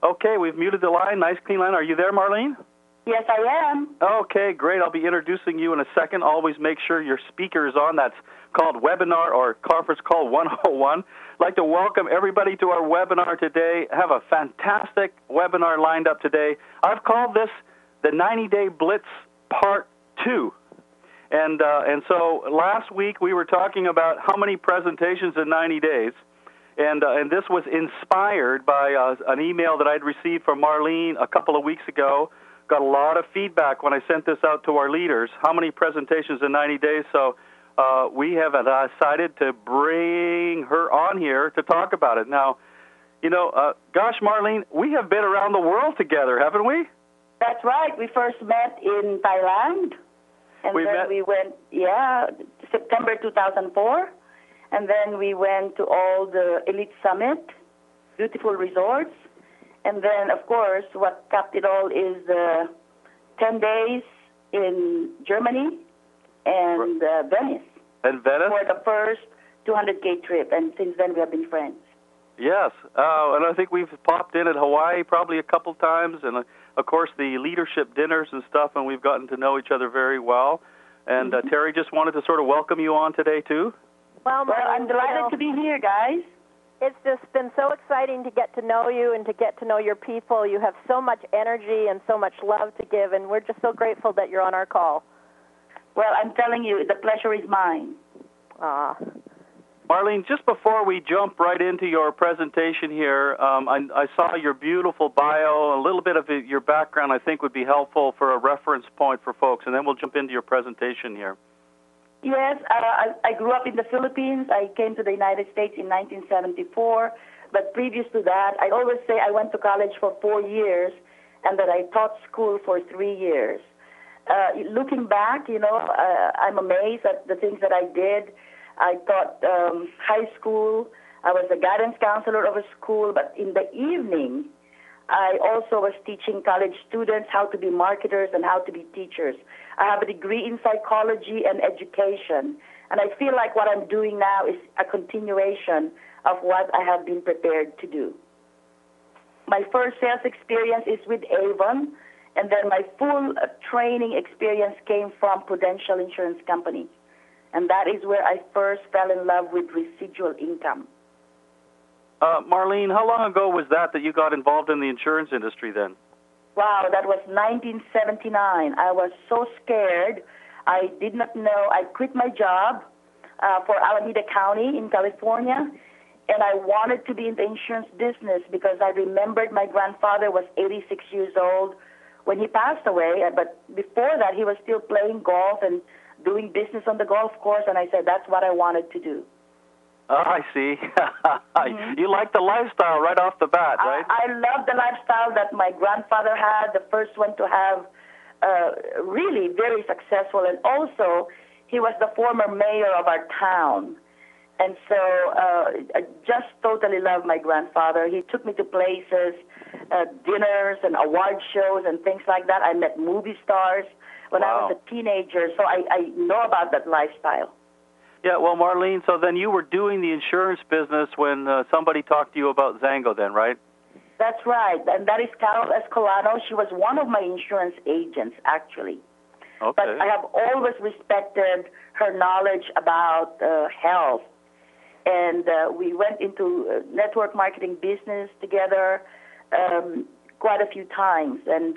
Okay, we've muted the line. Nice, clean line. Are you there, Marlene? Yes, I am. Okay, great. I'll be introducing you in a second. Always make sure your speaker is on. That's called webinar or conference call 101. I'd like to welcome everybody to our webinar today. I have a fantastic webinar lined up today. I've called this the 90-Day Blitz Part 2. And so last week we were talking about how many presentations in 90 days. And this was inspired by an email that I'd received from Marlene a couple of weeks ago. Got a lot of feedback when I sent this out to our leaders. How many presentations in 90 days? So we have decided to bring her on here to talk about it. Now, you know, gosh, Marlene, we have been around the world together, haven't we? That's right. We first met in Thailand. And we went, September 2004. And then we went to all the Elite Summit, beautiful resorts. And then, of course, what capped it all is 10 days in Germany and Venice. And Venice? For the first 200K trip. And since then, we have been friends. Yes. And I think we've popped in at Hawaii probably a couple times. And, of course, the leadership dinners and stuff, and we've gotten to know each other very well. And Terry just wanted to sort of welcome you on today, too. Well, I'm delighted to be here, guys. It's just been so exciting to get to know you and to get to know your people. You have so much energy and so much love to give, and we're just so grateful that you're on our call. Well, I'm telling you, the pleasure is mine. Marlene, just before we jump right into your presentation here, I saw your beautiful bio. A little bit of your background, I think, would be helpful for a reference point for folks, and then we'll jump into your presentation here. Yes, I grew up in the Philippines. I came to the United States in 1974. But previous to that, I always say I went to college for 4 years and that I taught school for 3 years. Looking back, you know, I'm amazed at the things that I did. I taught high school. I was a guidance counselor of a school. But in the evening, I also was teaching college students how to be marketers and how to be teachers. I have a degree in psychology and education, and I feel like what I'm doing now is a continuation of what I have been prepared to do. My first sales experience is with Avon, and then my full training experience came from Prudential Insurance Company, and that is where I first fell in love with residual income. Marlene, how long ago was that you got involved in the insurance industry then? Wow, that was 1979. I was so scared. I did not know. I quit my job for Alameda County in California, and I wanted to be in the insurance business because I remembered my grandfather was 86 years old when he passed away, but before that he was still playing golf and doing business on the golf course, and I said that's what I wanted to do. I see. You like the lifestyle right off the bat, right? I love the lifestyle that my grandfather had, the first one to have really very successful. And also, he was the former mayor of our town. And so I just totally love my grandfather. He took me to places, dinners and award shows and things like that. I met movie stars when I was a teenager. So I know about that lifestyle. Yeah, well, Marlene, so then you were doing the insurance business when somebody talked to you about Zango then, right? That's right, and that is Carol Escolano. She was one of my insurance agents, actually. Okay. But I have always respected her knowledge about health. And we went into network marketing business together quite a few times. And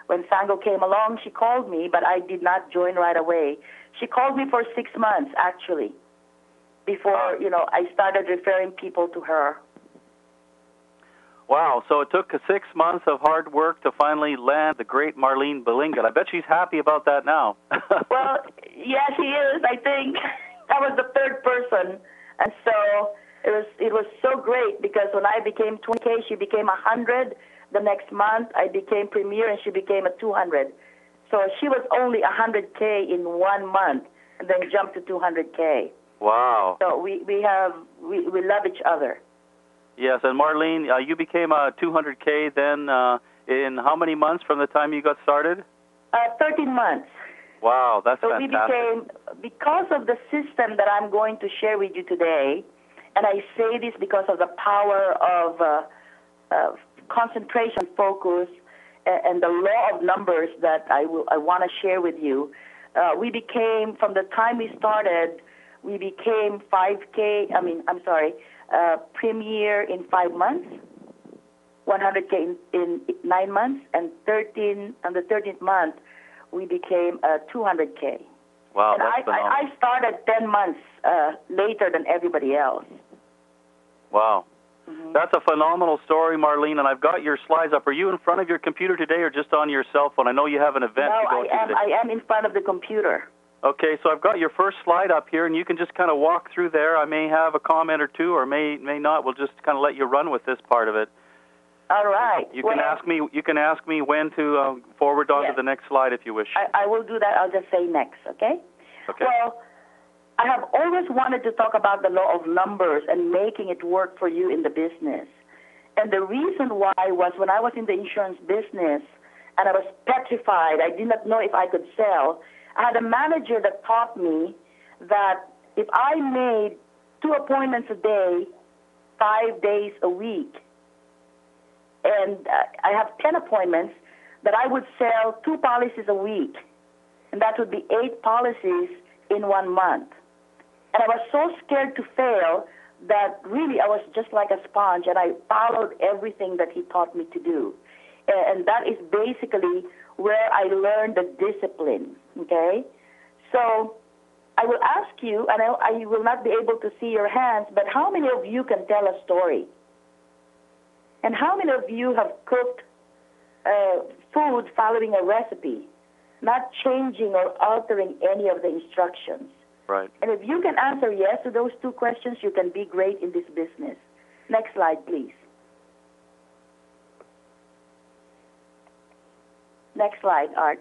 when Zango came along, she called me, but I did not join right away. She called me for 6 months, actually, before, I started referring people to her. Wow, so it took 6 months of hard work to finally land the great Marlene Belinga. I bet she's happy about that now. Well, yeah, she is, I think. I was the third person, and so it was so great because when I became 20K, she became 100. The next month, I became Premier, and she became a 200. So she was only 100K in 1 month, and then jumped to 200K. Wow! So we love each other. Yes, and Marlene, you became a 200K then in how many months from the time you got started? 13 months. Wow, that's so fantastic. We became, because of the system that I'm going to share with you today, and I say this because of the power of concentration, focus, and the law of numbers that I want to share with you. We became, from the time we started, we became premier in 5 months, 100K in 9 months, and on the 13th month, we became 200K. Wow, and that's phenomenal. I started 10 months later than everybody else. Wow. Mm-hmm. That's a phenomenal story, Marlene, and I've got your slides up. Are you in front of your computer today or just on your cell phone? I know you have an event to go to today. I am in front of the computer. Okay, so I've got your first slide up here, and you can just kind of walk through there. I may have a comment or two, or may not. We'll just kind of let you run with this part of it. All right. You can ask me. You can ask me when to forward on to the next slide if you wish. I will do that. I'll just say next. Okay. Okay. Well, I have always wanted to talk about the law of numbers and making it work for you in the business. And the reason why was when I was in the insurance business and I was petrified. I did not know if I could sell. I had a manager that taught me that if I made 2 appointments a day, 5 days a week, and I have 10 appointments, that I would sell 2 policies a week, and that would be 8 policies in 1 month. And I was so scared to fail that really I was just like a sponge, and I followed everything that he taught me to do. And that is basically where I learned the discipline, okay? So I will ask you, and I will not be able to see your hands, but how many of you can tell a story? And how many of you have cooked food following a recipe, not changing or altering any of the instructions? Right. And if you can answer yes to those 2 questions, you can be great in this business. Next slide, please. Next slide, Art.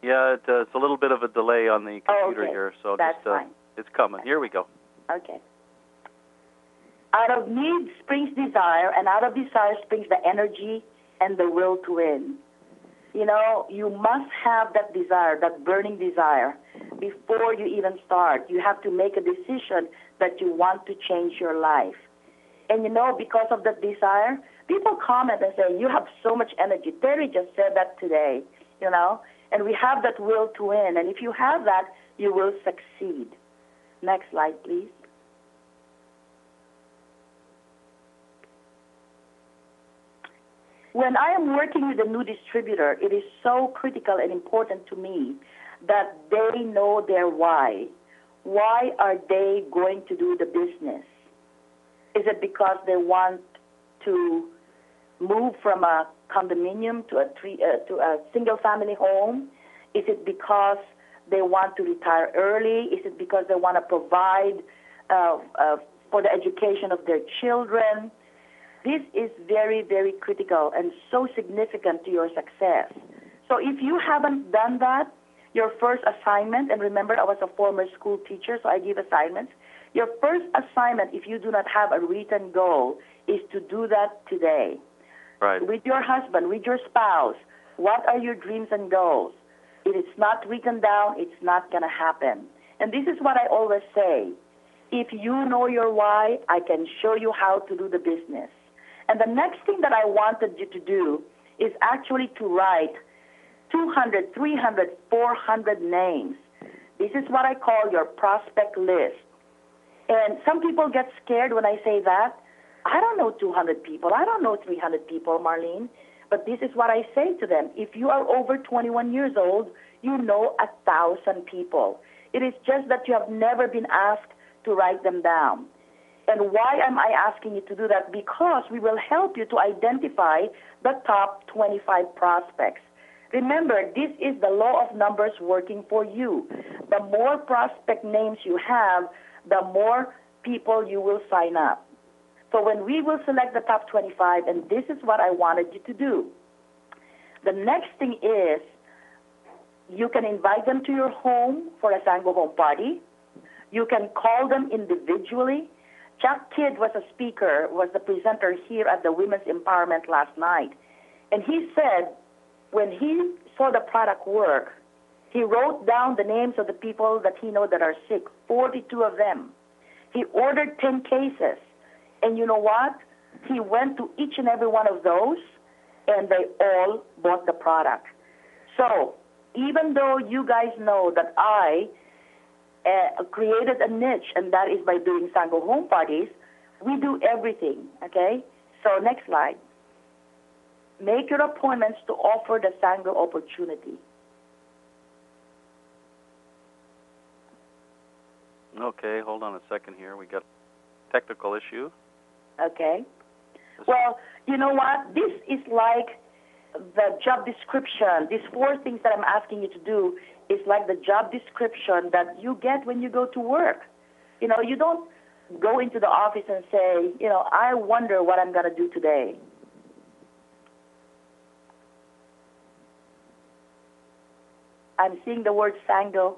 Yeah, it's a little bit of a delay on the computer here, so that's fine. It's coming. Here we go. Okay. Out of need springs desire, and out of desire springs the energy and the will to win. You know, you must have that desire, that burning desire, before you even start. You have to make a decision that you want to change your life. And, you know, because of that desire, people comment and say, you have so much energy. Terry just said that today, you know, and we have that will to win. And if you have that, you will succeed. Next slide, please. When I am working with a new distributor, it is so critical and important to me that they know their why. Why are they going to do the business? Is it because they want to move from a condominium to a single-family home? Is it because they want to retire early? Is it because they want to provide for the education of their children? This is very, very critical and so significant to your success. So if you haven't done that, your first assignment, and remember I was a former school teacher, so I give assignments. Your first assignment, if you do not have a written goal, is to do that today. Right. With your husband, with your spouse, what are your dreams and goals? If it's not written down, it's not going to happen. And this is what I always say. If you know your why, I can show you how to do the business. And the next thing that I wanted you to do is actually to write 200, 300, 400 names. This is what I call your prospect list. And some people get scared when I say that. I don't know 200 people. I don't know 300 people, Marlene. But this is what I say to them. If you are over 21 years old, you know 1,000 people. It is just that you have never been asked to write them down. And why am I asking you to do that? Because we will help you to identify the top 25 prospects. Remember, this is the law of numbers working for you. The more prospect names you have, the more people you will sign up. So when we will select the top 25, and this is what I wanted you to do, the next thing is you can invite them to your home for a Sango home party. You can call them individually. Jack Kidd was a speaker, was the presenter here at the Women's Empowerment last night. And he said when he saw the product work, he wrote down the names of the people that he knows that are sick, 42 of them. He ordered 10 cases. And you know what? He went to each and every one of those, and they all bought the product. So even though you guys know that I created a niche, and that is by doing Sango home parties, we do everything, okay? So next slide. Make your appointments to offer the Sango opportunity. Okay, hold on a second here. We got a technical issue. Okay. Well, you know what? This is like the job description. These 4 things that I'm asking you to do is like the job description that you get when you go to work. You know, you don't go into the office and say, you know, I wonder what I'm going to do today. I'm seeing the word Sango.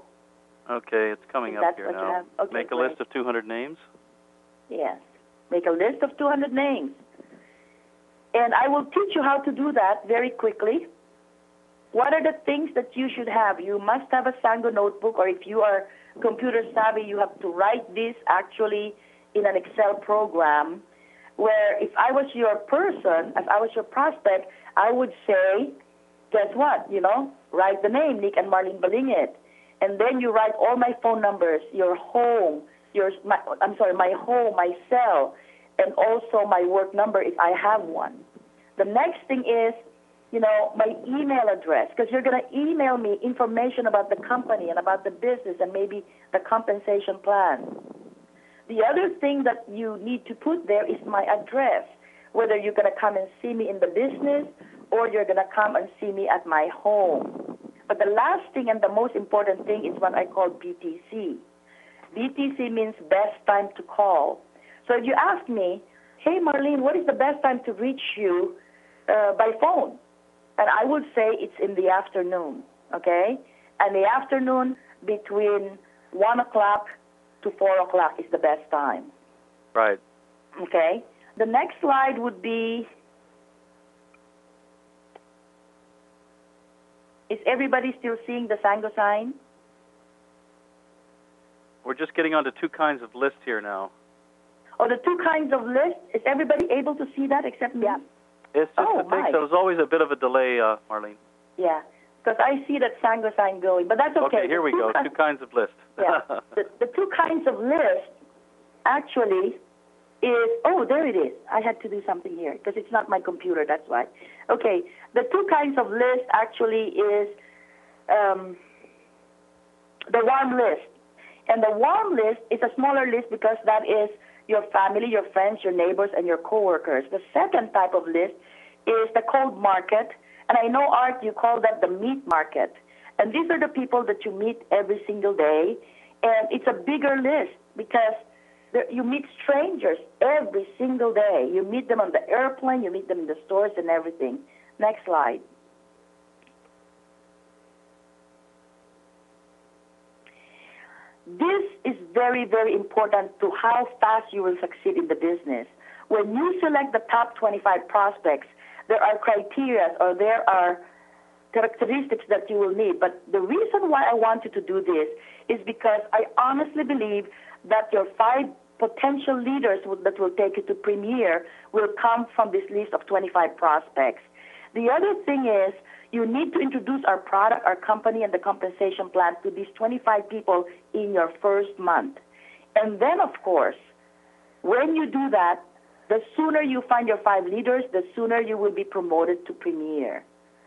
Okay, it's coming up here now. Okay, Make a great. list of 200 names. Yes. Make a list of 200 names. And I will teach you how to do that very quickly. What are the things that you should have? You must have a Sango notebook, or if you are computer savvy, you have to write this actually in an Excel program, where if I was your person, if I was your prospect, I would say, guess what? You know, write the name, Nick and Marlene Balingit. And then you write all my phone numbers, your home, my home, my cell, and also my work number if I have one. The next thing is, you know, my email address, because you're going to email me information about the company and about the business and maybe the compensation plan. The other thing that you need to put there is my address, whether you're going to come and see me in the business or you're going to come and see me at my home. But the last thing and the most important thing is what I call BTC. BTC means best time to call. So if you ask me, hey, Marlene, what is the best time to reach you by phone? And I would say it's in the afternoon, okay? And the afternoon between 1 o'clock to 4 o'clock is the best time. Right. Okay? The next slide would be, is everybody still seeing the Sango sign? We're just getting onto 2 kinds of lists here now. Oh, the 2 kinds of lists, is everybody able to see that except me? Yeah. It's just there's always a bit of a delay, Marlene. Yeah, because I see that Sango sign going, but that's okay. Okay, here we go. 2 kinds of lists. Yeah, the 2 kinds of lists actually is, oh, there it is. I had to do something here because it's not my computer, that's why. Okay, the 2 kinds of list actually is the warm list. And the warm list is a smaller list because that is your family, your friends, your neighbors, and your coworkers. The second type of list is the cold market. And I know, Art, you call that the meat market. And these are the people that you meet every single day. And it's a bigger list because you meet strangers every single day. You meet them on the airplane, you meet them in the stores and everything. Next slide. This is very, very important to how fast you will succeed in the business. When you select the top 25 prospects, there are criteria or there are characteristics that you will need. But the reason why I want you to do this is because I honestly believe that your 5 potential leaders that will take you to Premier will come from this list of 25 prospects. The other thing is, you need to introduce our product, our company, and the compensation plan to these 25 people in your first month. And then, of course, when you do that, the sooner you find your 5 leaders, the sooner you will be promoted to Premier.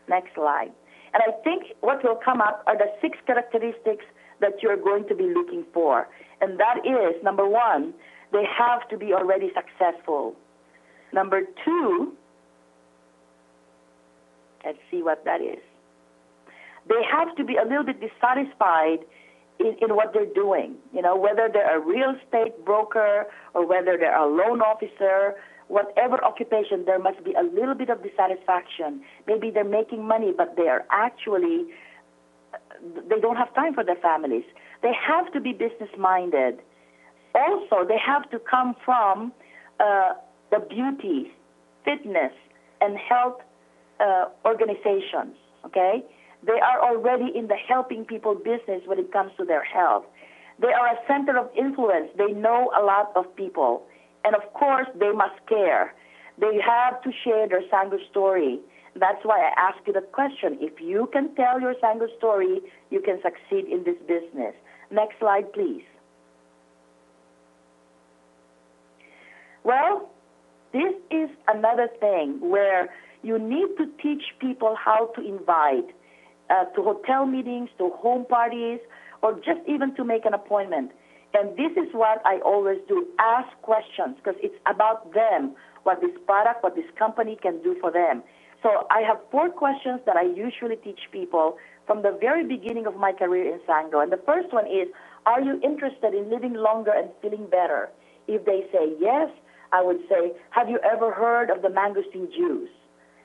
Next slide. And I think what will come up are the 6 characteristics that you're going to be looking for. And that is, number 1, they have to be already successful. Number 2, let's see what that is. They have to be a little bit dissatisfied in what they're doing. You know, whether they're a real estate broker or whether they're a loan officer, whatever occupation, there must be a little bit of dissatisfaction. Maybe they're making money, but they are actually, they don't have time for their families. They have to be business-minded. Also, they have to come from the beauty, fitness, and health organizations, okay? They are already in the helping people business when it comes to their health. They are a center of influence. They know a lot of people. And, of course, they must care. They have to share their Sango story. That's why I ask you the question. If you can tell your Sango story, you can succeed in this business. Next slide, please. Well, this is another thing where you need to teach people how to invite to hotel meetings, to home parties, or just even to make an appointment. And this is what I always do, ask questions, because it's about them, what this product, what this company can do for them. So I have 4 questions that I usually teach people from the very beginning of my career in Sango. And the first one is, are you interested in living longer and feeling better? If they say yes, I would say, have you ever heard of the mangosteen juice?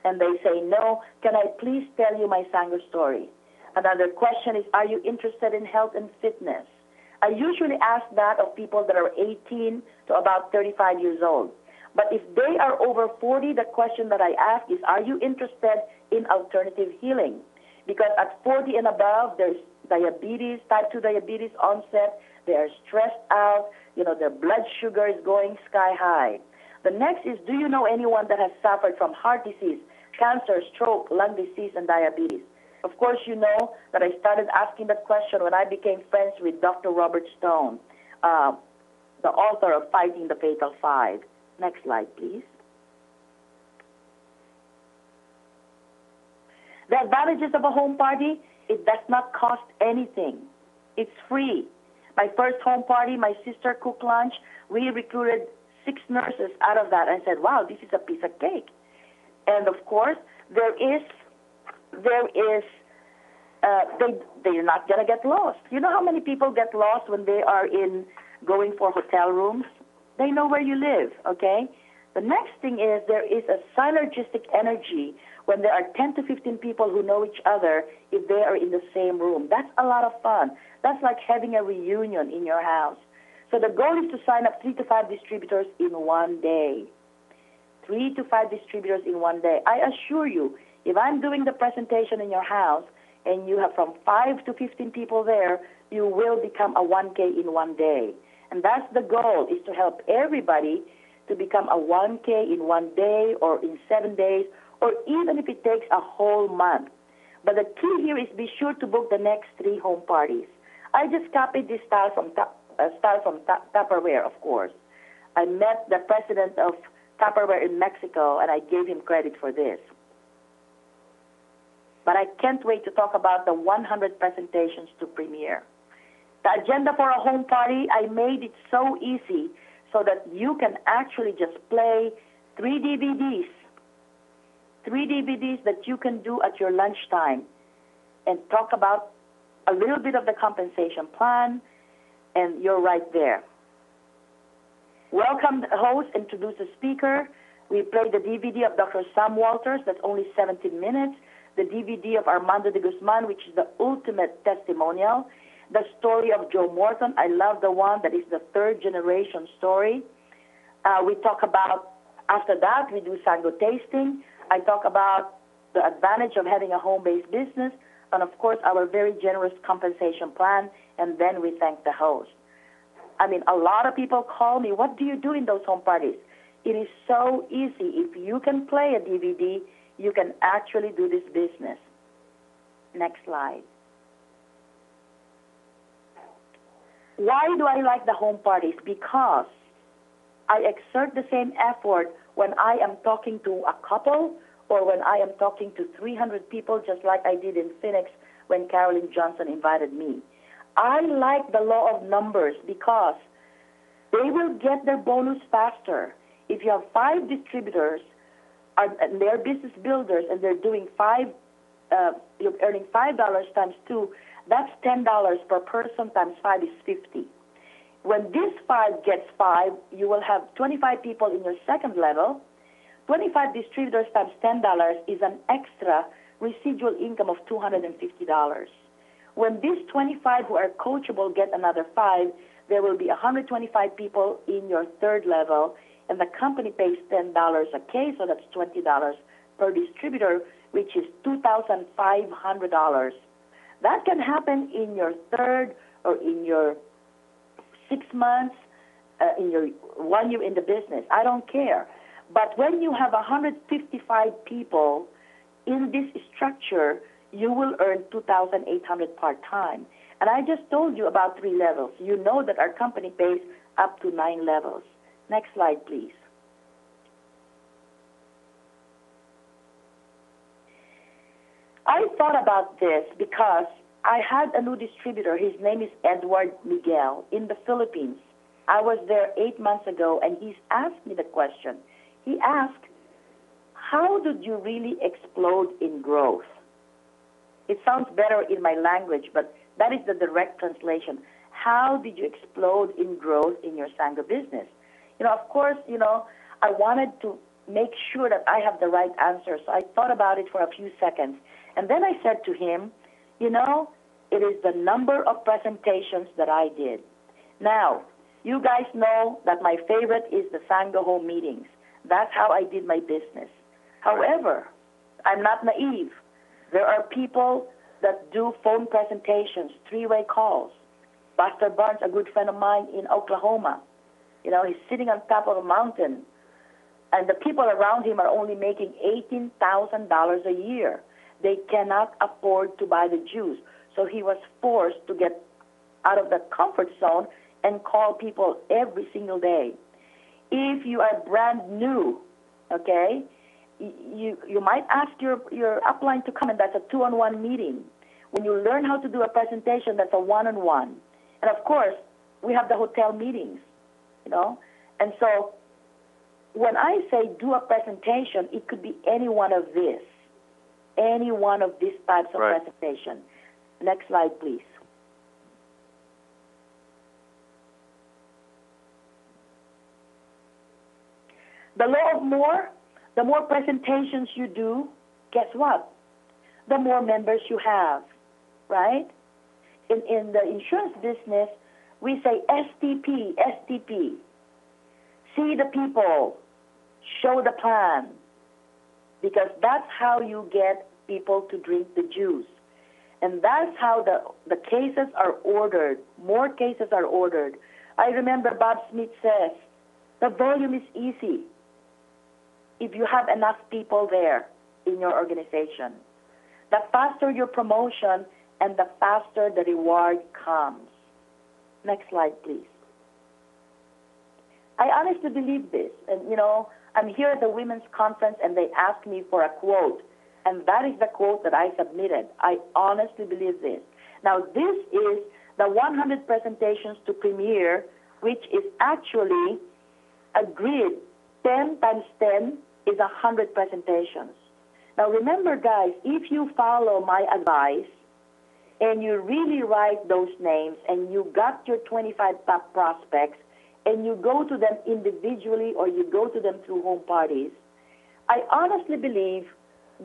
And they say no. Can I please tell you my Sango story? Another question is, are you interested in health and fitness? I usually ask that of people that are 18 to about 35 years old. But if they are over 40, the question that I ask is, are you interested in alternative healing? Because at 40 and above, there's diabetes, type 2 diabetes onset. They are stressed out. Their blood sugar is going sky high. The next is, do you know anyone that has suffered from heart disease, cancer, stroke, lung disease, and diabetes? Of course, you know that I started asking that question when I became friends with Dr. Robert Stone, the author of Fighting the Fatal 5. Next slide, please. The advantages of a home party, it does not cost anything. It's free. My first home party, my sister cooked lunch. We recruited 6 nurses out of that and said, wow, this is a piece of cake. And of course, they're not going to get lost. You know how many people get lost when they are going for hotel rooms? They know where you live, okay? The next thing is there is a synergistic energy when there are 10 to 15 people who know each other if they are in the same room. That's a lot of fun. That's like having a reunion in your house. So the goal is to sign up 3 to 5 distributors in one day. 3 to 5 distributors in one day. I assure you, if I'm doing the presentation in your house and you have from 5 to 15 people there, you will become a 1K in one day. And that's the goal, is to help everybody to become a 1K in one day or in 7 days, or even if it takes a whole month. But the key here is be sure to book the next 3 home parties. I just copied this style from Tupperware, of course. I met the president of Tupperware in Mexico, and I gave him credit for this. But I can't wait to talk about the 100 presentations to premiere. The agenda for a home party, I made it so easy so that you can actually just play 3 DVDs. 3 DVDs that you can do at your lunchtime and talk about a little bit of the compensation plan, and you're right there. Welcome the host, introduce the speaker. We play the DVD of Dr. Sam Walters, that's only 17 minutes. The DVD of Armando de Guzman, which is the ultimate testimonial. The story of Joe Morton, I love the one that is the 3rd generation story. We talk about, after that, we do Sango tasting. I talk about the advantage of having a home-based business, and of course, our very generous compensation plan, and then we thank the host. I mean, a lot of people call me, what do you do in those home parties? It is so easy. If you can play a DVD, you can actually do this business. Next slide. Why do I like the home parties? Because I exert the same effort when I am talking to a couple or when I am talking to 300 people, just like I did in Phoenix when Carolyn Johnson invited me. I like the law of numbers because they will get their bonus faster. If you have 5 distributors and they're business builders and they're doing you're earning $5 times 2, that's $10 per person times 5 is 50. When this 5 gets 5, you will have 25 people in your second level. 25 distributors times $10 is an extra residual income of $250. When these 25 who are coachable get another 5, there will be 125 people in your third level, and the company pays $10 a case, so that's $20 per distributor, which is $2,500. That can happen in your third or in your 6 months, in your 1 year in the business. I don't care. But when you have 155 people in this structure, you will earn 2,800 part-time. And I just told you about 3 levels. You know that our company pays up to 9 levels. Next slide, please. I thought about this because I had a new distributor. His name is Edward Miguel in the Philippines. I was there 8 months ago, and he's asked me the question. He asked, how did you really explode in growth? It sounds better in my language, but that is the direct translation. How did you explode in growth in your Sangha business? Of course, I wanted to make sure that I have the right answer, so I thought about it for a few seconds. And then I said to him, it is the number of presentations that I did. Now, you guys know that my favorite is the Sangha home meetings. That's how I did my business. However, I'm not naive. There are people that do phone presentations, 3-way calls. Pastor Barnes, a good friend of mine in Oklahoma, he's sitting on top of a mountain, and the people around him are only making $18,000 a year. They cannot afford to buy the juice. So he was forced to get out of the comfort zone and call people every single day. If you are brand new, okay, you might ask your upline to come, and that's a 2-on-1 meeting. When you learn how to do a presentation, that's a 1-on-1. And of course, we have the hotel meetings, And so when I say do a presentation, it could be any one of these types of presentation. Next slide, please. The law of more, the more presentations you do, guess what? The more members you have, right? In the insurance business, we say STP, STP. See the people, show the plan, because that's how you get people to drink the juice. And that's how the cases are ordered. More cases are ordered. I remember Bob Smith says, the volume is easy if you have enough people there in your organization. The faster your promotion and the faster the reward comes. Next slide, please. I honestly believe this. And, I'm here at the Women's Conference, and they asked me for a quote. And that is the quote that I submitted. I honestly believe this. Now, this is the 100 presentations to Premier, which is actually a grid. 10 times 10 is 100 presentations. Now, remember, guys, if you follow my advice and you really write those names and you got your 25 top prospects and you go to them individually or you go to them through home parties, I honestly believe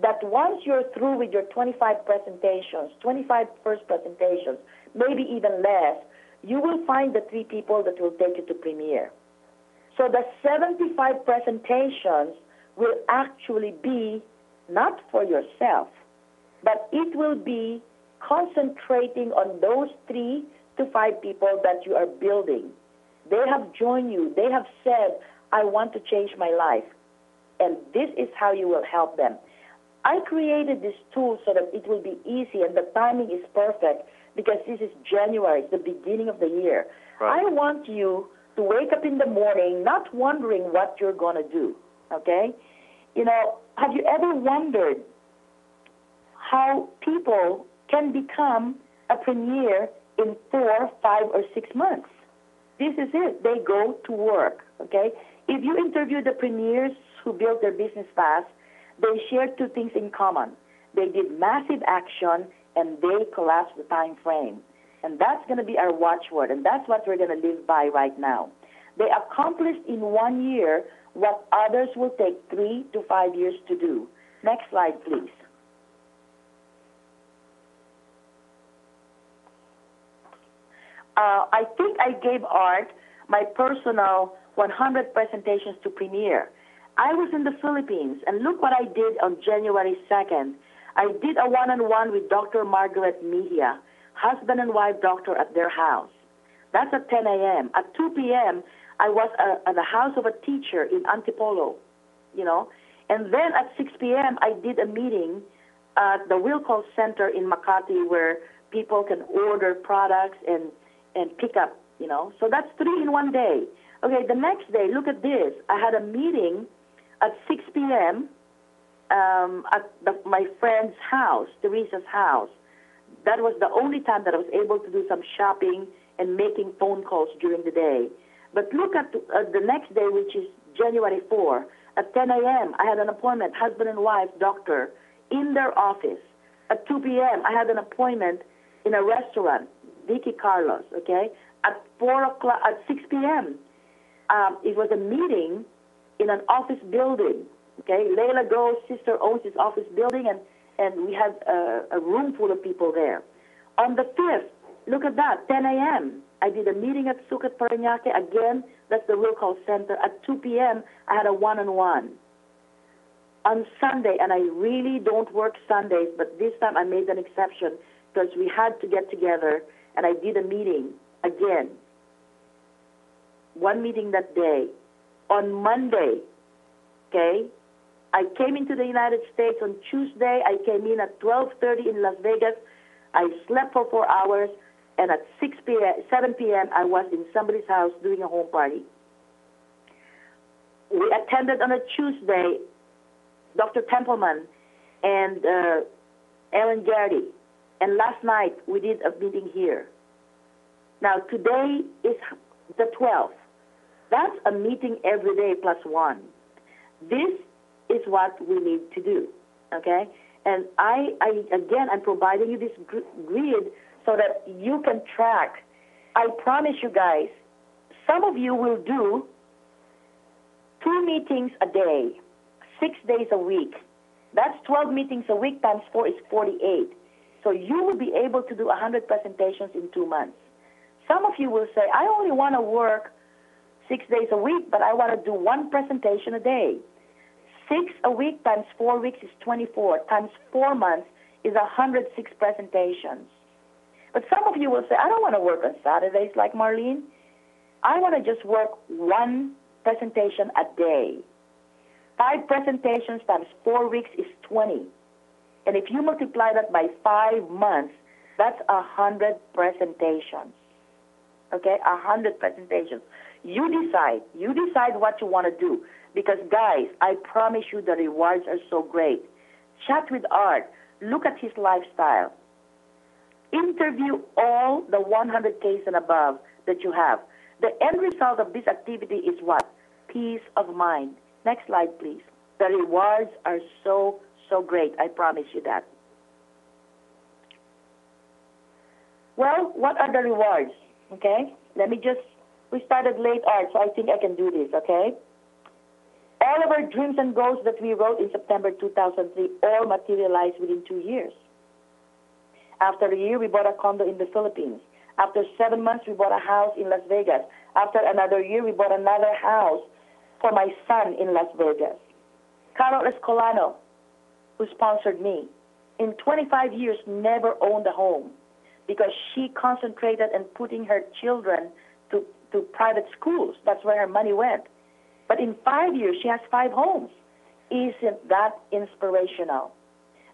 that once you're through with your 25 presentations, 25 first presentations, maybe even less, you will find the 3 people that will take you to Premier. So the 75 presentations will actually be not for yourself, but it will be concentrating on those 3 to 5 people that you are building. They have joined you. They have said, I want to change my life. And this is how you will help them. I created this tool so that it will be easy, and the timing is perfect because this is January, it's the beginning of the year. Right. I want you to wake up in the morning not wondering what you're going to do, okay? Have you ever wondered how people can become a premier in 4, 5, or 6 months? This is it. They go to work, okay? If you interview the premiers who built their business fast, they share 2 things in common. They did massive action, and they collapsed the time frame. And that's going to be our watchword, and that's what we're going to live by right now. They accomplished in 1 year what others will take 3 to 5 years to do. Next slide, please. I think I gave Art my personal 100 presentations to Premier. I was in the Philippines, and look what I did on January 2nd. I did a one-on-one with Dr. Margaret Mejia, husband and wife doctor at their house. That's at 10 a.m. At 2 p.m., I was at the house of a teacher in Antipolo. you know. And then at 6 p.m., I did a meeting at the Will Call Center in Makati where people can order products and pick up, you know. So that's 3 in one day. Okay, the next day, look at this. I had a meeting at 6 p.m. At my friend's house, Teresa's house. That was the only time that I was able to do some shopping and making phone calls during the day. But look at the next day, which is January 4, at 10 a.m., I had an appointment, husband and wife, doctor, in their office. At 2 p.m., I had an appointment in a restaurant, Vicky Carlos, okay? At 6 p.m., it was a meeting in an office building, okay? Leila Go's sister owns this office building, and we had a room full of people there. On the 5th, look at that, 10 a.m., I did a meeting at Sukat Parañaque. Again, that's the Will Call Center. At 2 p.m., I had a one-on-one. On Sunday, and I really don't work Sundays, but this time I made an exception because we had to get together, and I did a meeting again. One meeting that day. On Monday, okay, I came into the United States on Tuesday. I came in at 12:30 in Las Vegas. I slept for 4 hours. And at 7 p.m., I was in somebody's house doing a home party. We attended on a Tuesday, Dr. Templeman and Ellen Garrity. And last night, we did a meeting here. Now, today is the 12th. That's a meeting every day plus one. This is what we need to do, okay? And I'm providing you this grid so that you can track. I promise you guys, some of you will do 2 meetings a day, 6 days a week. That's 12 meetings a week times 4 is 48. So you will be able to do 100 presentations in 2 months. Some of you will say, I only want to work 6 days a week, but I want to do 1 presentation a day. 6 a week times 4 weeks is 24, times 4 months is 106 presentations. But some of you will say, I don't want to work on Saturdays like Marlene. I want to just work 1 presentation a day. 5 presentations times 4 weeks is 20. And if you multiply that by 5 months, that's 100 presentations. Okay, 100 presentations. You decide what you want to do. Because, guys, I promise you the rewards are so great. Chat with Art. Look at his lifestyle. Interview all the 100Ks and above that you have. The end result of this activity is what? Peace of mind. Next slide, please. The rewards are so, so great. I promise you that. Well, what are the rewards? Okay? We started late, Art, so I think I can do this, okay? All of our dreams and goals that we wrote in September 2003 all materialized within 2 years. After a year, we bought a condo in the Philippines. After 7 months, we bought a house in Las Vegas. After another year, we bought another house for my son in Las Vegas. Carol Escolano, who sponsored me, in 25 years never owned a home because she concentrated on putting her children to private schools. That's where her money went. But in 5 years, she has 5 homes. Isn't that inspirational?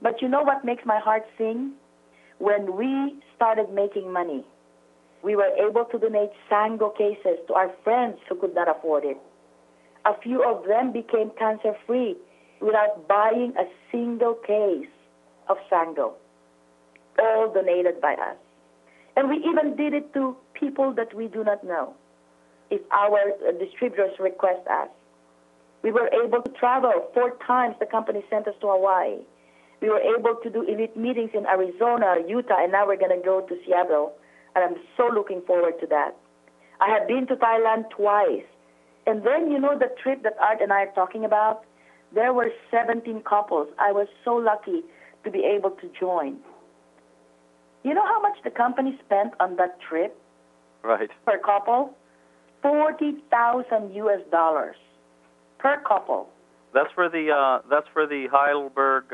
But you know what makes my heart sing? When we started making money, we were able to donate Sango cases to our friends who could not afford it. A few of them became cancer-free without buying a single case of Sango, all donated by us. And we even did it to people that we do not know, if our distributors request us. We were able to travel 4 times. The company sent us to Hawaii. We were able to do elite meetings in Arizona, Utah, and now we're going to go to Seattle. And I'm so looking forward to that. I have been to Thailand twice. And then, you know, the trip that Art and I are talking about, there were 17 couples. I was so lucky to be able to join. You know how much the company spent on that trip? Right. Per couple? $40,000 US per couple. That's for the Heidelberg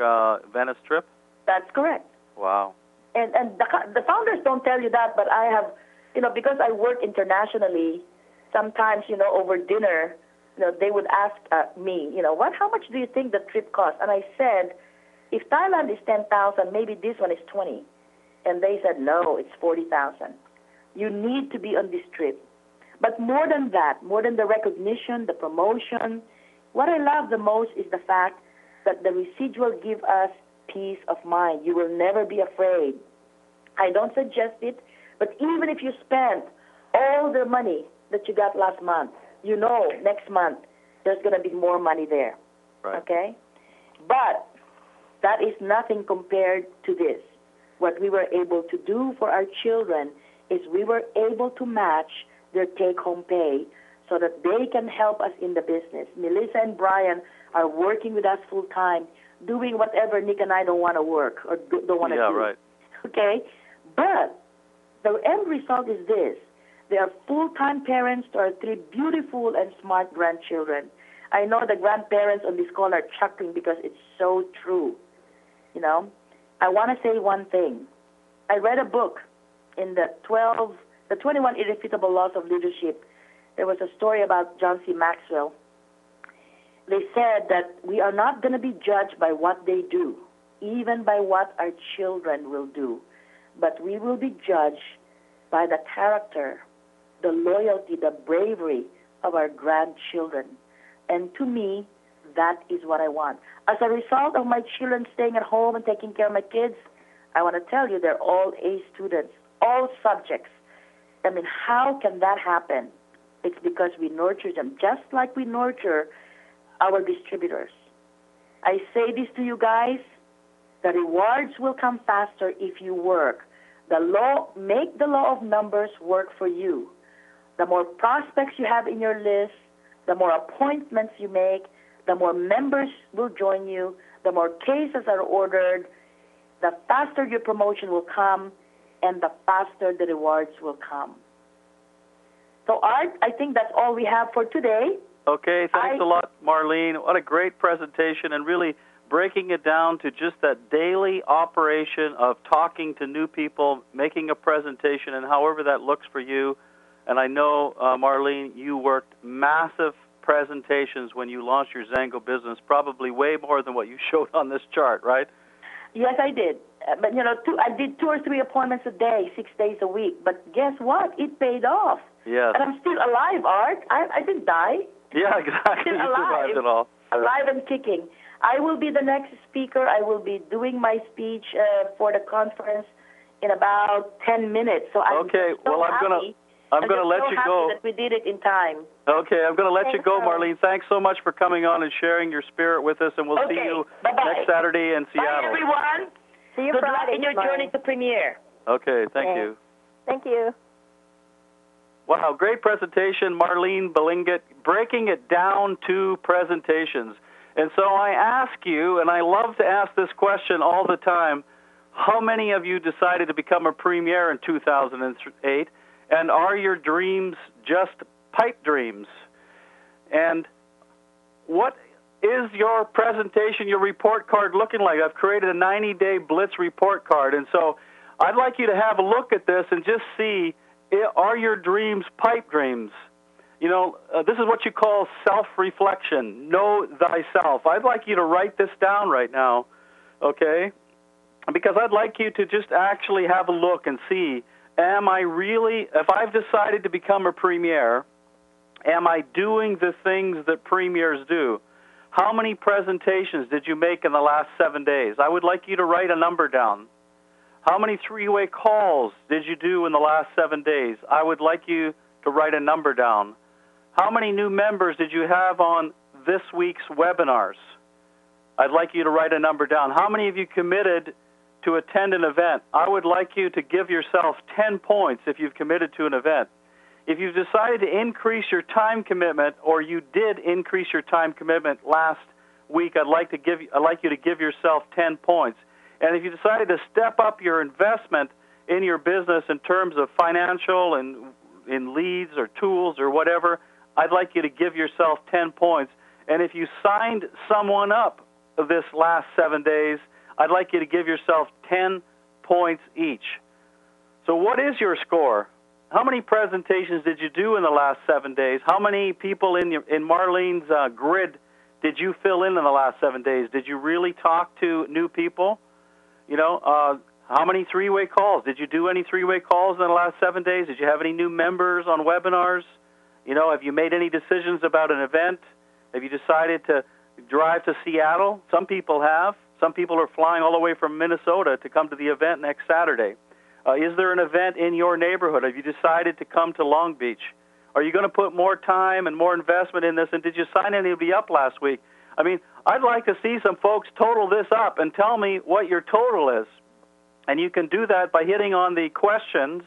Venice trip? That's correct. Wow. And the founders don't tell you that, but I have, because I work internationally, sometimes, over dinner, they would ask me, how much do you think the trip costs? And I said, if Thailand is 10,000, maybe this one is 20. And they said, no, it's 40,000. You need to be on this trip. But more than that, more than the recognition, the promotion, what I love the most is the fact that the residual give us peace of mind. You will never be afraid. I don't suggest it, but even if you spend all the money that you got last month, next month there's going to be more money there. Right. Okay? But that is nothing compared to this. What we were able to do for our children is we were able to match their take-home pay so that they can help us in the business. Melissa and Brian are working with us full-time, doing whatever Nick and I don't want to work or don't want to do. Yeah, right. Okay? But the end result is this. They are full-time parents to our 3 beautiful and smart grandchildren. I know the grandparents on this call are chuckling because it's so true. I want to say one thing. I read a book in the 21 Irrefutable Laws of Leadership. There was a story about John C. Maxwell. They said that we are not going to be judged by what they do, even by what our children will do, but we will be judged by the character, the loyalty, the bravery of our grandchildren. And to me, that is what I want. As a result of my children staying at home and taking care of my kids, I want to tell you they're all A students, all subjects. I mean, how can that happen? It's because we nurture them, just like we nurture our distributors. I say this to you guys, the rewards will come faster if you work. Make the law of numbers work for you. The more prospects you have in your list, the more appointments you make, the more members will join you, the more cases are ordered, the faster your promotion will come, and the faster the rewards will come. So, Art, I think that's all we have for today. Okay, thanks a lot, Marlene. What a great presentation, and really breaking it down to just that daily operation of talking to new people, making a presentation, and however that looks for you. And I know, Marlene, you worked massive presentations when you launched your Zango business, probably way more than what you showed on this chart, right? Yes, I did. But, I did 2 or 3 appointments a day, 6 days a week. But guess what? It paid off. Yes. And I'm still alive, Art. I didn't die. Yeah, exactly. Still you alive. survived it all. Alive and kicking. I will be the next speaker. I will be doing my speech for the conference in about 10 minutes. So I'm I'm going to let you go. That we did it in time. Okay, I'm going to let you go, Marlene. Thanks so much for coming on and sharing your spirit with us, and we'll see you next Saturday in Seattle. Bye, everyone. See you Good Friday. luck in your journey to Premier. Okay, thank you. Thank you. Wow, great presentation, Marlene Belingett, breaking it down to presentations. And so I ask you, and I love to ask this question all the time, how many of you decided to become a premier in 2008? And are your dreams just pipe dreams? And what is your presentation, your report card looking like? I've created a 90-day Blitz report card. And so I'd like you to have a look at this and just see, are your dreams pipe dreams? This is what you call self-reflection. Know thyself. I'd like you to write this down right now, okay? Because I'd like you to just actually have a look and see, am I really, if I've decided to become a premier, am I doing the things that premiers do? How many presentations did you make in the last 7 days? I would like you to write a number down. How many 3-way calls did you do in the last 7 days? I would like you to write a number down. How many new members did you have on this week's webinars? I'd like you to write a number down. How many of you committed to attend an event? I would like you to give yourself 10 points if you've committed to an event. If you've decided to increase your time commitment, or you did increase your time commitment last week, I'd like you to give yourself 10 points. And if you decided to step up your investment in your business in terms of financial and in leads or tools or whatever, I'd like you to give yourself 10 points. And if you signed someone up this last 7 days, I'd like you to give yourself 10 points each. So what is your score? how many presentations did you do in the last 7 days? How many people in Marlene's grid did you fill in the last 7 days? Did you really talk to new people? You know, how many three-way calls? Did you do any three-way calls in the last 7 days? Did you have any new members on webinars? You know, have you made any decisions about an event? Have you decided to drive to Seattle? Some people have. Some people are flying all the way from Minnesota to come to the event next Saturday. Is there an event in your neighborhood? Have you decided to come to Long Beach? Are you going to put more time and more investment in this? And did you sign anybody up last week? I mean, I'd like to see some folks total this up and tell me what your total is. And you can do that by hitting on the questions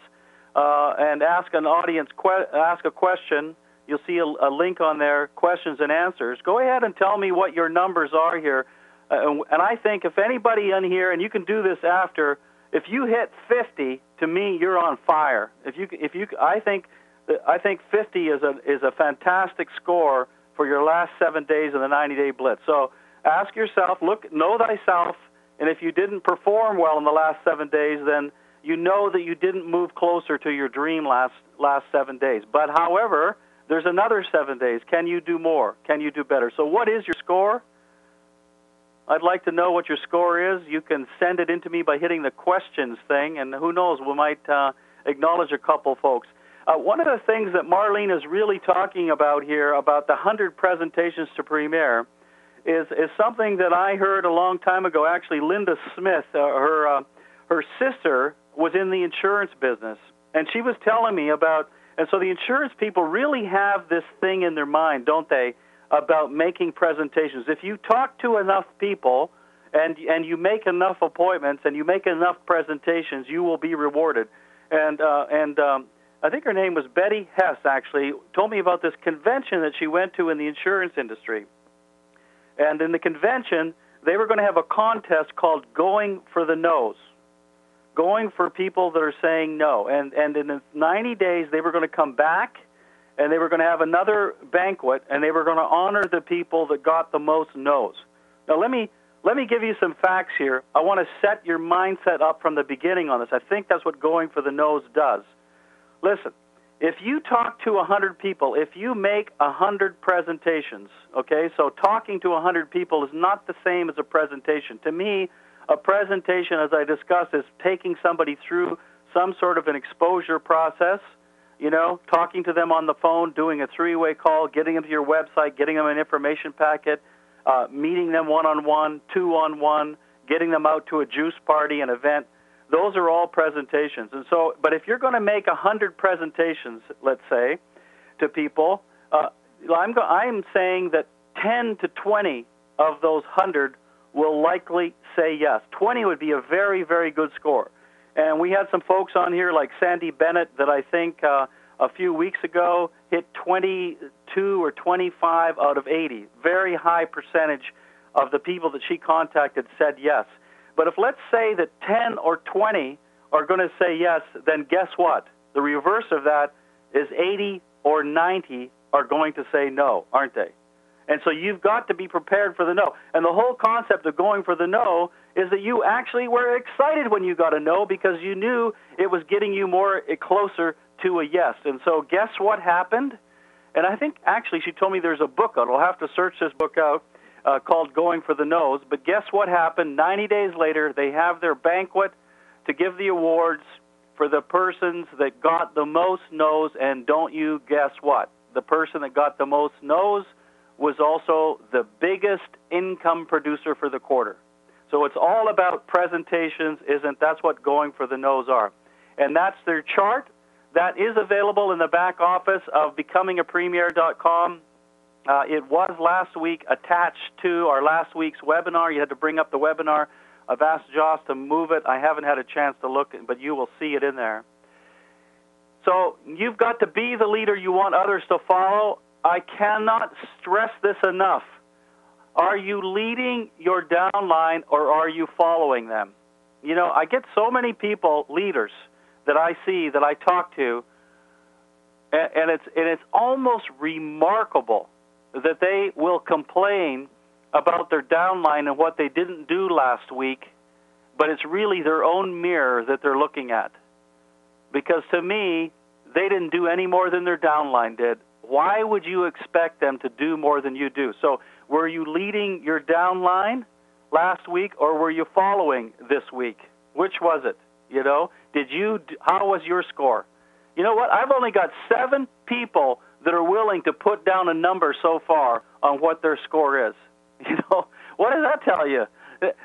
and ask an audience, ask a question. You'll see a link on there, questions and answers. Go ahead and tell me what your numbers are here. And I think if anybody in here, and you can do this after, if you hit 50, to me, you're on fire. I think 50 is a fantastic score for your last 7 days of the 90-day Blitz. So ask yourself, know thyself, and if you didn't perform well in the last 7 days, then you know that you didn't move closer to your dream last 7 days. But however, there's another 7 days. Can you do more? Can you do better? So what is your score? I'd like to know what your score is. You can send it in to me by hitting the questions thing, and who knows, we might acknowledge a couple folks. One of the things that Marlene is really talking about here, about the 100 presentations to Premier, is something that I heard a long time ago. Actually, Linda Smith, her sister, was in the insurance business, and she was telling me about, and so the insurance people really have this thing in their mind, don't they, about making presentations. If you talk to enough people and you make enough appointments and you make enough presentations, you will be rewarded. And I think her name was Betty Hess, actually, told me about this convention that she went to in the insurance industry. And in the convention, they were going to have a contest called Going for the No's, going for people that are saying no. And in the 90 days, they were going to come back, and they were going to have another banquet, and they were going to honor the people that got the most no's. Now, let me give you some facts here. I want to set your mindset up from the beginning on this. I think that's what Going for the No's does. Listen, if you talk to 100 people, if you make 100 presentations, okay, so talking to 100 people is not the same as a presentation. To me, a presentation, as I discussed, is taking somebody through some sort of an exposure process, you know, talking to them on the phone, doing a three-way call, getting them to your website, getting them an information packet, meeting them one-on-one, two-on-one, getting them out to a juice party, an event. Those are all presentations. And so, but if you're going to make 100 presentations, let's say, to people, I'm saying that 10 to 20 of those 100 will likely say yes. 20 would be a very, very good score. And we had some folks on here like Sandy Bennett that I think a few weeks ago hit 22 or 25 out of 80. Very high percentage of the people that she contacted said yes. But if let's say that 10 or 20 are going to say yes, then guess what? The reverse of that is 80 or 90 are going to say no, aren't they? And so you've got to be prepared for the no. And the whole concept of going for the no is that you actually were excited when you got a no because you knew it was getting you more closer to a yes. And so guess what happened? And I think actually she told me there's a book out. I'll have to search this book out called Going for the No's. But guess what happened? 90 days later, they have their banquet to give the awards for the persons that got the most no's. And don't you guess what? The person that got the most no's was also the biggest income producer for the quarter. So it's all about presentations, that's what Going for the No's are. And that's their chart. That is available in the back office of becomingapremier.com. It was last week attached to our last week's webinar. You had to bring up the webinar. I've asked Joss to move it. I haven't had a chance to look, but you will see it in there. So you've got to be the leader you want others to follow. I cannot stress this enough. Are you leading your downline or are you following them? You know, I get so many people, leaders, that I see, that I talk to, and it's almost remarkable that they will complain about their downline and what they didn't do last week, but it's really their own mirror that they're looking at. Because to me, they didn't do any more than their downline did. Why would you expect them to do more than you do? So were you leading your downline last week, or were you following this week? Which was it? You know, how was your score? You know what? I've only got 7 people that are willing to put down a number so far on what their score is. You know, what does that tell you?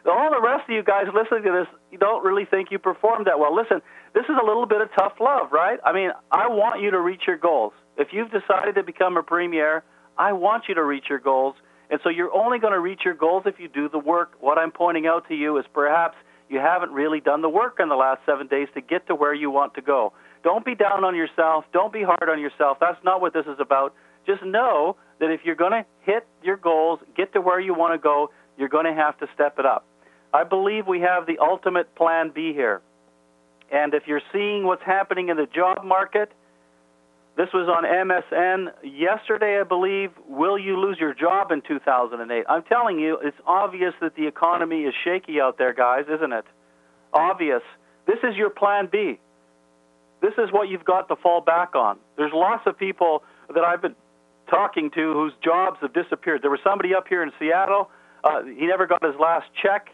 All the rest of you guys listening to this, you don't really think you performed that well. Listen, this is a little bit of tough love, right? I mean, I want you to reach your goals. If you've decided to become a premier, I want you to reach your goals. And so you're only going to reach your goals if you do the work. What I'm pointing out to you is perhaps you haven't really done the work in the last 7 days to get to where you want to go. Don't be down on yourself. Don't be hard on yourself. That's not what this is about. Just know that if you're going to hit your goals, get to where you want to go, you're going to have to step it up. I believe we have the ultimate plan B here. And if you're seeing what's happening in the job market, this was on MSN yesterday, I believe. Will you lose your job in 2008? I'm telling you, it's obvious that the economy is shaky out there, guys, isn't it? Obvious. This is your plan B. This is what you've got to fall back on. There's lots of people that I've been talking to whose jobs have disappeared. There was somebody up here in Seattle. He never got his last check.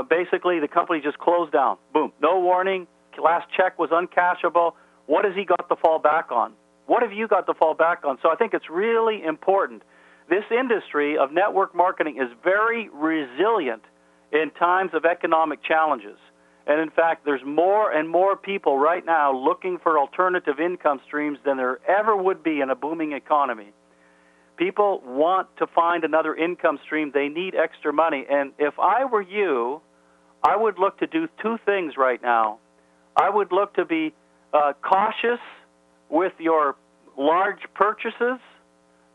Basically, the company just closed down. Boom. No warning. Last check was uncashable. What has he got to fall back on? What have you got to fall back on? So I think it's really important. This industry of network marketing is very resilient in times of economic challenges. And in fact, there's more and more people right now looking for alternative income streams than there ever would be in a booming economy. People want to find another income stream. They need extra money. And if I were you, I would look to do 2 things right now. I would look to be cautious with your large purchases,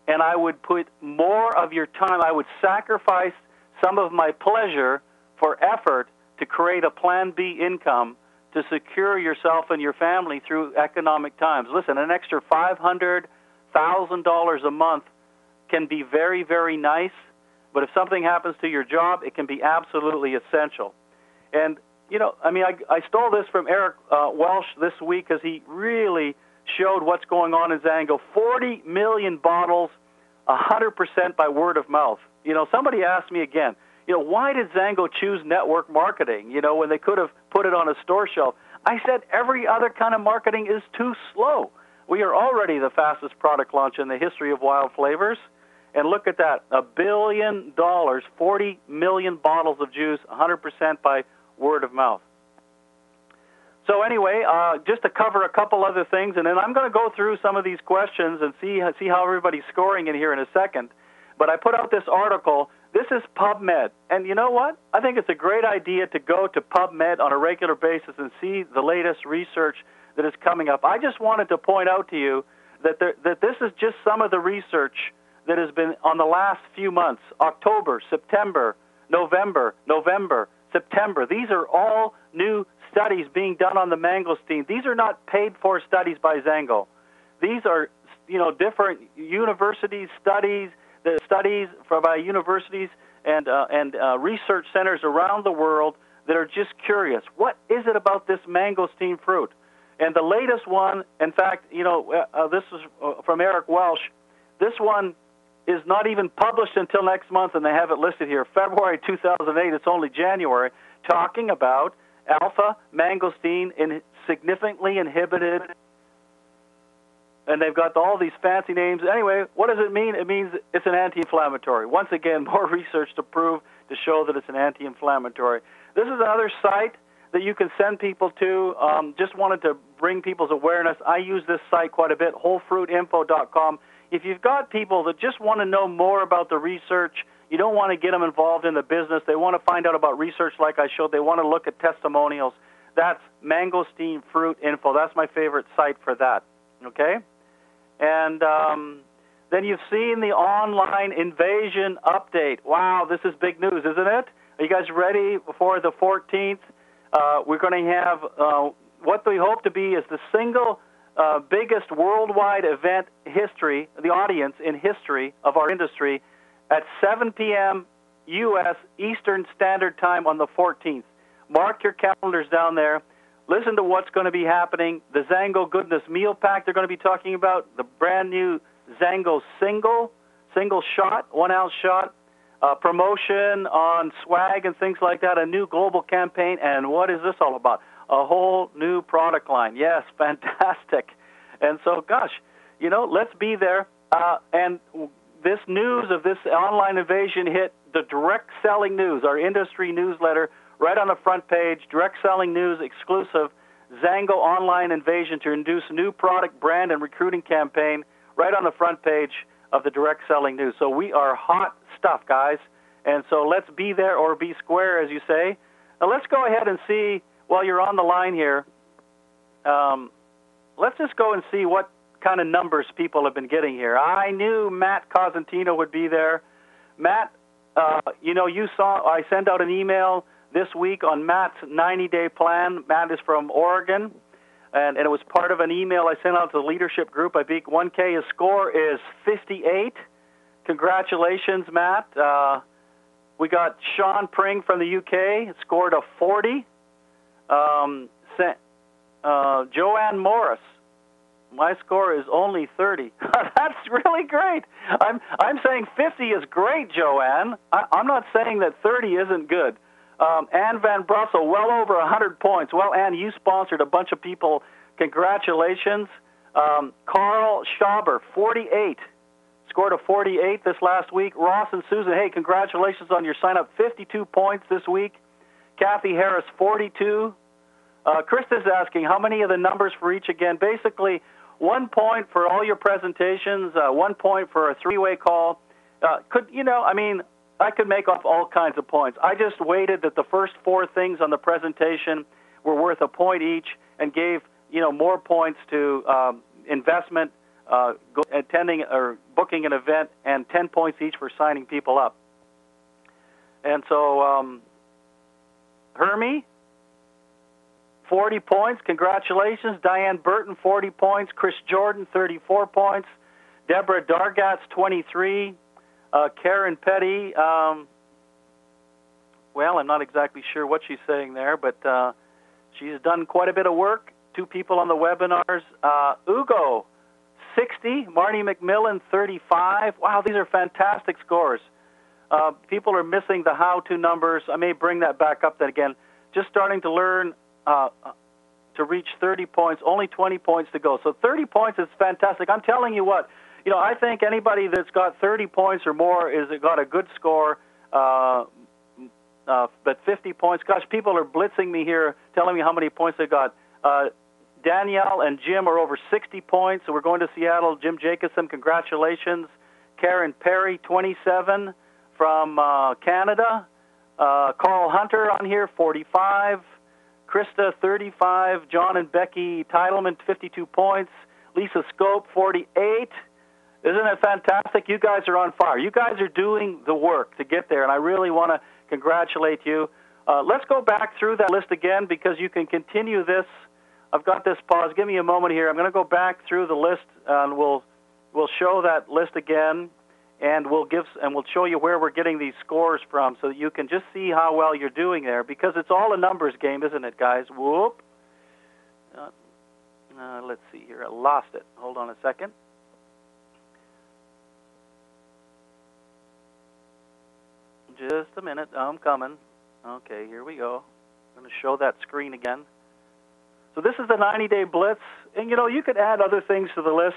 and I would put more of your time. I would sacrifice some of my pleasure for effort to create a plan B income to secure yourself and your family through economic times. Listen, an extra $500,000 a month can be very, very nice, but if something happens to your job, it can be absolutely essential. And, you know, I mean, I stole this from Eric Welsh this week because he really showed what's going on in Zango. 40 million bottles, 100% by word of mouth. You know, somebody asked me again, you know, why did Zango choose network marketing, you know, when they could have put it on a store shelf? I said every other kind of marketing is too slow. We are already the fastest product launch in the history of Wild Flavors. And look at that, $1 billion, 40 million bottles of juice, 100% by word of mouth. So anyway, just to cover a couple other things, and then I'm going to go through some of these questions and see how everybody's scoring in here in a second. But I put out this article. This is PubMed. And you know what? I think it's a great idea to go to PubMed on a regular basis and see the latest research that is coming up. I just wanted to point out to you that this is just some of the research that has been on the last few months, October, September, November, September. These are all new studies being done on the mangosteen. These are not paid-for studies by Zango. These are, you know, different universities studies, the studies by universities and research centers around the world that are just curious. What is it about this mangosteen fruit? And the latest one, in fact, you know, this is from Eric Welsh. This one is not even published until next month, and they have it listed here, February 2008. It's only January, talking about alpha mangosteen significantly inhibited, and they've got all these fancy names. Anyway, what does it mean? It means it's an anti-inflammatory. Once again, more research to show that it's an anti-inflammatory. This is another site that you can send people to. Just wanted to bring people's awareness. I use this site quite a bit, wholefruitinfo.com. If you've got people that just want to know more about the research, you don't want to get them involved in the business, they want to find out about research like I showed, they want to look at testimonials, that's Mangosteen Fruit Info. That's my favorite site for that, okay? And then you've seen the online invasion update. Wow, this is big news, isn't it? Are you guys ready for the 14th? We're going to have what we hope to be is the single biggest worldwide event history, the audience in history of our industry, at 7 p.m. U.S. Eastern Standard Time on the 14th. Mark your calendars down there. Listen to what's going to be happening. The Zango Goodness Meal Pack they're going to be talking about, the brand new Zango single shot, 1 ounce shot, promotion on swag and things like that, a new global campaign, and what is this all about? A whole new product line. Yes, fantastic. And so, gosh, let's be there. And this news of this online invasion hit the Direct Selling News, our industry newsletter, right on the front page, Direct Selling News exclusive, Zango online invasion to induce new product, brand, and recruiting campaign, right on the front page of the Direct Selling News. So we are hot stuff, guys. And so let's be there or be square, as you say. Now let's go ahead and see, while you're on the line here, let's just go and see what kind of numbers people have been getting here. I knew Matt Cosentino would be there. Matt, you saw I sent out an email this week on Matt's 90-day plan. Matt is from Oregon, and it was part of an email I sent out to the leadership group. I beat 1K. His score is 58. Congratulations, Matt. We got Sean Pring from the UK, scored a 40. Joanne Morris, my score is only 30. That's really great. I'm saying 50 is great, Joanne. I'm not saying that 30 isn't good. Ann Van Brussel, well over 100 points. Well, Ann, you sponsored a bunch of people. Congratulations. Carl Schauber, 48. Scored a 48 this last week. Ross and Susan, hey, congratulations on your sign-up. 52 points this week. Kathy Harris, 42. Krista's asking, how many of the numbers for each again? Basically, 1 point for all your presentations, 1 point for a three-way call. I could make up all kinds of points. I just waited that the first 4 things on the presentation were worth a point each and gave, more points to investment, attending or booking an event, and 10 points each for signing people up. And so, Hermie, 40 points. Congratulations. Diane Burton, 40 points. Chris Jordan, 34 points. Deborah Dargatz, 23. Karen Petty, I'm not exactly sure what she's saying there, but she's done quite a bit of work. 2 people on the webinars. Ugo, 60. Marnie McMillan, 35. Wow, these are fantastic scores. People are missing the how-to numbers. I may bring that back up then again. Just starting to learn to reach 30 points, only 20 points to go. So 30 points is fantastic. I'm telling you what, I think anybody that's got 30 points or more is got a good score. But 50 points, gosh, people are blitzing me here, telling me how many points they got. Danielle and Jim are over 60 points, so we're going to Seattle. Jim Jacobson, congratulations. Karen Perry, 27 from Canada. Carl Hunter on here, 45. Krista, 35. John and Becky Titleman, 52 points. Lisa Scope, 48. Isn't it fantastic? You guys are on fire. You guys are doing the work to get there, and I really want to congratulate you. Let's go back through that list again because you can continue this. I've got this pause. Give me a moment here. I'm going to go back through the list, and we'll show that list again, and we'll show you where we're getting these scores from so that you can just see how well you're doing there because it's all a numbers game, isn't it, guys? Whoop. Let's see here. I lost it. Hold on a second. Just a minute. I'm coming. Okay, here we go. I'm going to show that screen again. So this is the 90-day Blitz. And, you could add other things to the list.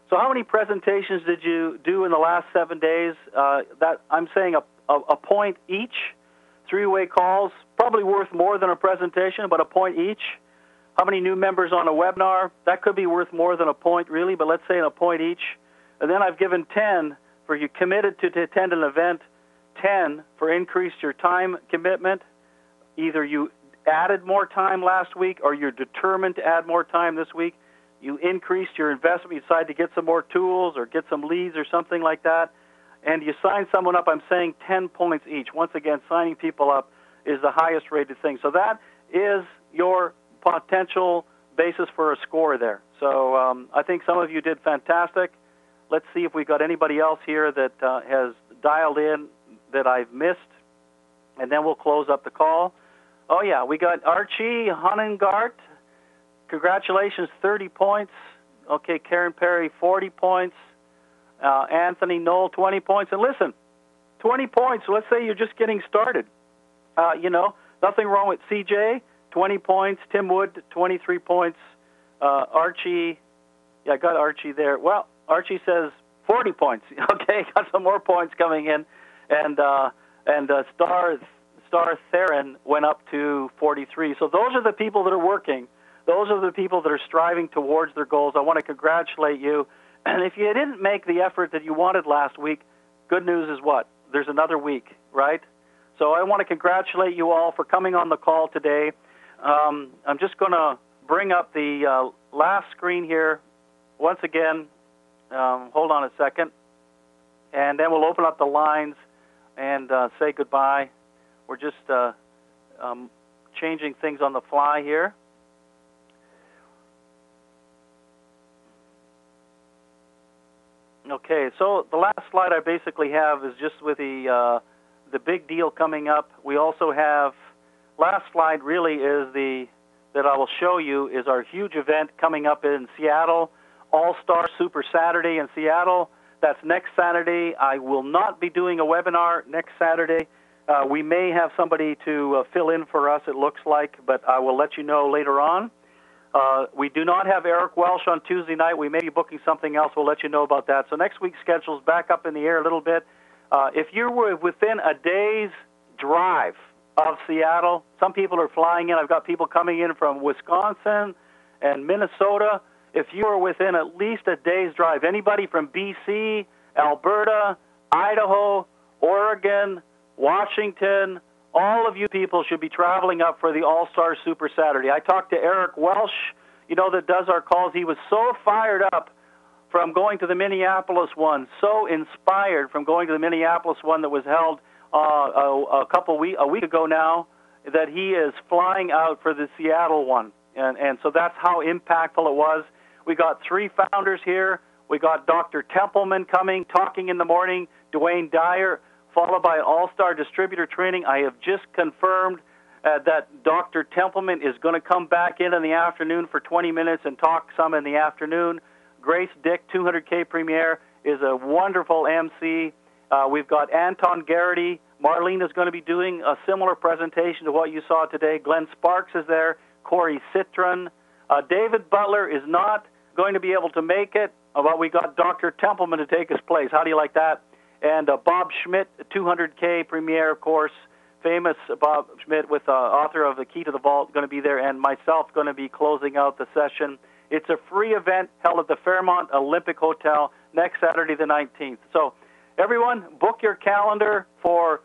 So how many presentations did you do in the last 7 days? That I'm saying a point each. 3-way calls, probably worth more than a presentation, but a point each. How many new members on a webinar? That could be worth more than a point, really, but let's say a point each. And then I've given 10 for you committed to attend an event, 10 for increased your time commitment. Either you added more time last week or you're determined to add more time this week. You increased your investment, you decide to get some more tools or get some leads or something like that, and you sign someone up, I'm saying 10 points each. Once again, signing people up is the highest rated thing. So that is your potential basis for a score there. So I think some of you did fantastic. Let's see if we got anybody else here that has dialed in that I've missed, and then we'll close up the call. Oh, yeah, we got Archie Honengart. Congratulations, 30 points. Okay, Karen Perry, 40 points. Anthony Knoll, 20 points. And listen, 20 points, let's say you're just getting started. Nothing wrong with CJ, 20 points. Tim Wood, 23 points. Archie, I got Archie there. Well, Archie says 40 points. Okay, got some more points coming in. And Star Theron went up to 43. So those are the people that are working. Those are the people that are striving towards their goals. I want to congratulate you. And if you didn't make the effort that you wanted last week, good news is what? There's another week, right? So I want to congratulate you all for coming on the call today. I'm just going to bring up the last screen here once again. Hold on a second. And then we'll open up the lines and say goodbye. We're just changing things on the fly here. Okay, so the last slide I basically have is just with the big deal coming up. We also have, last slide really is that I will show you is our huge event coming up in Seattle, All-Star Super Saturday in Seattle. That's next Saturday. I will not be doing a webinar next Saturday. We may have somebody to fill in for us, it looks like, but I will let you know later on. We do not have Eric Welsh on Tuesday night. We may be booking something else. We'll let you know about that. So next week's schedule is back up in the air a little bit. If you were within a day's drive of Seattle, some people are flying in. I've got people coming in from Wisconsin and Minnesota. If you are within at least a day's drive, anybody from BC, Alberta, Idaho, Oregon, Washington, all of you people should be traveling up for the All-Star Super Saturday. I talked to Eric Welsh, that does our calls. He was so fired up from going to the Minneapolis one, so inspired from going to the Minneapolis one that was held a week ago now, that he is flying out for the Seattle one. And so that's how impactful it was. We got 3 founders here. We got Dr. Templeman coming, talking in the morning, Dwayne Dyer, followed by an all-star distributor training. I have just confirmed that Dr. Templeman is going to come back in the afternoon for 20 minutes and talk some in the afternoon. Grace Dick, 200K Premier, is a wonderful MC. We've got Anton Garrity. Marlene is going to be doing a similar presentation to what you saw today. Glenn Sparks is there. Corey Citron. David Butler is not going to be able to make it, but we got Dr. Templeman to take his place. How do you like that? And Bob Schmidt, 200K Premier, of course, famous Bob Schmidt, with author of The Key to the Vault, going to be there, and myself going to be closing out the session. It's a free event held at the Fairmont Olympic Hotel next Saturday the 19th. So everyone, book your calendar for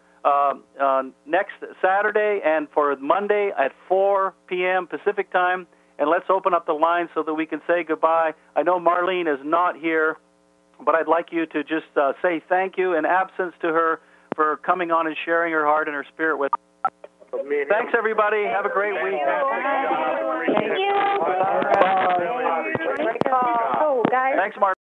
next Saturday and for Monday at 4 p.m. Pacific time, and let's open up the line so that we can say goodbye. I know Marlene is not here, but I'd like you to just say thank you in absence to her for coming on and sharing her heart and her spirit with us. Thanks, everybody. Have a great week. Thank you. Bye. Great call. Oh, guys. Thanks, Marlene.